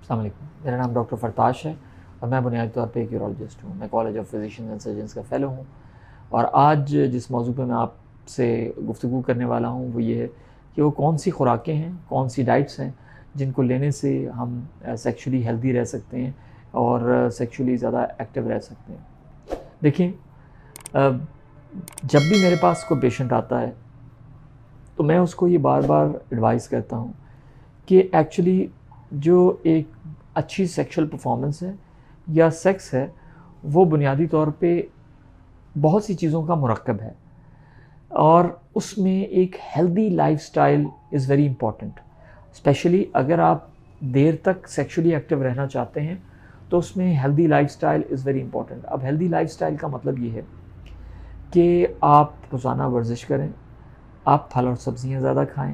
السلام علیکم، میرا نام ڈاکٹر فرتاش ہے اور میں بنیادی طور پہ ایک یورولوجسٹ ہوں. میں college of physicians and surgeons کا فیلو ہوں. اور آج جس موضوع پہ میں آپ سے گفتگو کرنے والا ہوں وہ یہ ہے کہ وہ کون سی خوراکیں ہیں، کون سی ڈائٹس ہیں جن کو لینے سے ہم سیکشولی ہیلدی رہ سکتے ہیں اور سیکشولی زیادہ ایکٹیو رہ سکتے ہیں. دیکھیں، جب بھی میرے پاس کوئی پیشنٹ آتا ہے تو میں اس کو یہ بار بار ایڈوائز کرتا ہوں کہ ایکچولی جو ایک اچھی سیکشل پرفارمنس ہے یا سیکس ہے وہ بنیادی طور پہ بہت سی چیزوں کا مرکب ہے، اور اس میں ایک healthy lifestyle is very important. Especially اگر آپ دیر تک سیکشولی ایکٹیو رہنا چاہتے ہیں تو اس میں healthy lifestyle is very important. اب ہیلدی لائف سٹائل کا مطلب یہ ہے کہ آپ روزانہ ورزش کریں، آپ پھل اور سبزیاں زیادہ کھائیں،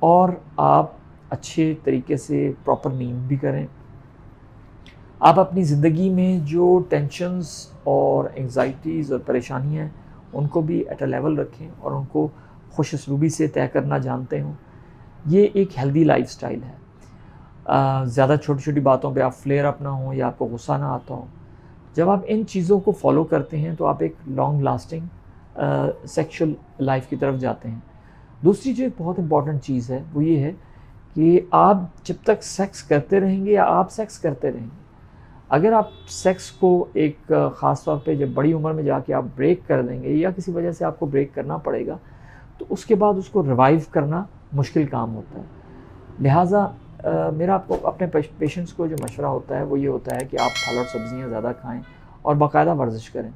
اور آپ اچھے طریقے سے پراپر نیند بھی کریں. آپ اپنی زندگی میں جو ٹینشنز اور انگزائٹیز اور پریشانیاں ہیں ان کو بھی ایٹ اے لیول رکھیں اور ان کو خوش اسلوبی سے طے کرنا جانتے ہوں. یہ ایک ہیلدی لائف سٹائل ہے. زیادہ چھوٹی چھوٹی باتوں پہ آپ فلیئر اپ نہ ہوں یا آپ کو غصہ نہ آتا ہو. جب آپ ان چیزوں کو فالو کرتے ہیں تو آپ ایک لانگ لاسٹنگ سیکشل لائف کی طرف جاتے ہیں. دوسری جو ایک بہت امپورٹنٹ چیز ہے وہ یہ ہے کہ آپ جب تک سیکس کرتے رہیں گے یا آپ سیکس کرتے رہیں گے، اگر آپ سیکس کو ایک خاص طور پہ جب بڑی عمر میں جا کے آپ بریک کر دیں گے یا کسی وجہ سے آپ کو بریک کرنا پڑے گا تو اس کے بعد اس کو ریوائیو کرنا مشکل کام ہوتا ہے. لہٰذا میرا آپ کو اپنے پیشنٹس کو جو مشورہ ہوتا ہے وہ یہ ہوتا ہے کہ آپ پھل اور سبزیاں زیادہ کھائیں اور باقاعدہ ورزش کریں.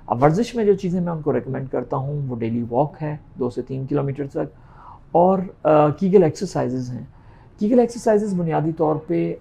اب ورزش میں جو چیزیں میں ان کو ریکمینڈ کرتا ہوں وہ ڈیلی واک ہے 2 سے 3 کلومیٹر تک، اور کیگل ایکسرسائزز ہیں. کیگل ایکسرسائزز بنیادی طور پہ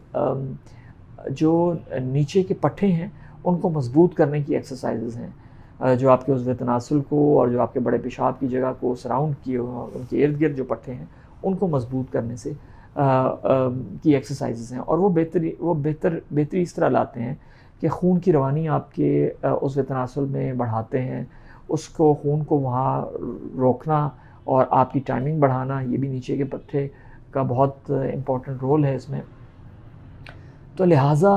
جو نیچے کے پٹھے ہیں ان کو مضبوط کرنے کی ایکسرسائزز ہیں، جو آپ کے عضو تناسل کو اور جو آپ کے بڑے پیشاب کی جگہ کو سراؤنڈ کیے ہو ان کے ارد گرد جو پٹھے ہیں ان کو مضبوط کرنے سے کی ایکسرسائزز ہیں. اور وہ بہتری اس طرح لاتے ہیں کہ خون کی روانی آپ کے عضو تناسل میں بڑھاتے ہیں. اس کو خون کو وہاں روکنا اور آپ کی ٹائمنگ بڑھانا، یہ بھی نیچے کے پٹھے کا بہت امپورٹنٹ رول ہے اس میں. تو لہٰذا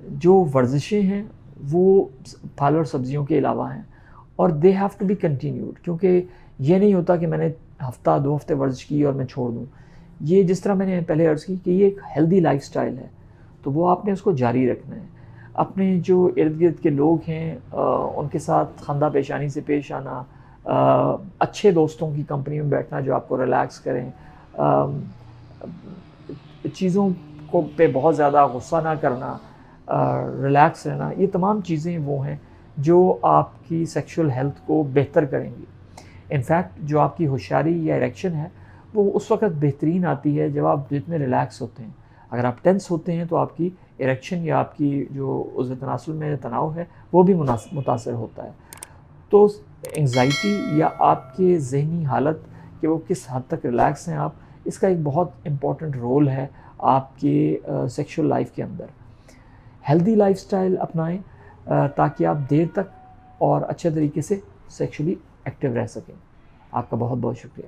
جو ورزشیں ہیں وہ پھل اور سبزیوں کے علاوہ ہیں اور they have to be continued, کیونکہ یہ نہیں ہوتا کہ میں نے ہفتہ 2 ہفتے ورزش کی اور میں چھوڑ دوں. یہ جس طرح میں نے پہلے عرض کی کہ یہ ایک ہیلدی لائف سٹائل ہے تو وہ آپ نے اس کو جاری رکھنا ہے. اپنے جو ارد گرد کے لوگ ہیں ان کے ساتھ خندہ پیشانی سے پیش آنا، اچھے دوستوں کی کمپنی میں بیٹھنا جو آپ کو ریلیکس کریں، چیزوں کو پہ بہت زیادہ غصہ نہ کرنا، ریلیکس رہنا، یہ تمام چیزیں وہ ہیں جو آپ کی سیکشول ہیلتھ کو بہتر کریں گی. انفیکٹ جو آپ کی ہوشیاری یا اریکشن ہے وہ اس وقت بہترین آتی ہے جب آپ جتنے ریلیکس ہوتے ہیں. اگر آپ ٹینس ہوتے ہیں تو آپ کی اریکشن یا آپ کی جو عضو تناسل میں تناؤ ہے وہ بھی متاثر ہوتا ہے. تو انگزائٹی یا آپ کے ذہنی حالت کہ وہ کس حد تک ریلیکس ہیں آپ، اس کا ایک بہت امپورٹنٹ رول ہے آپ کے سیکشول لائف کے اندر. ہیلدی لائف سٹائل اپنائیں تاکہ آپ دیر تک اور اچھے طریقے سے سیکشولی ایکٹیو رہ سکیں. آپ کا بہت بہت شکریہ.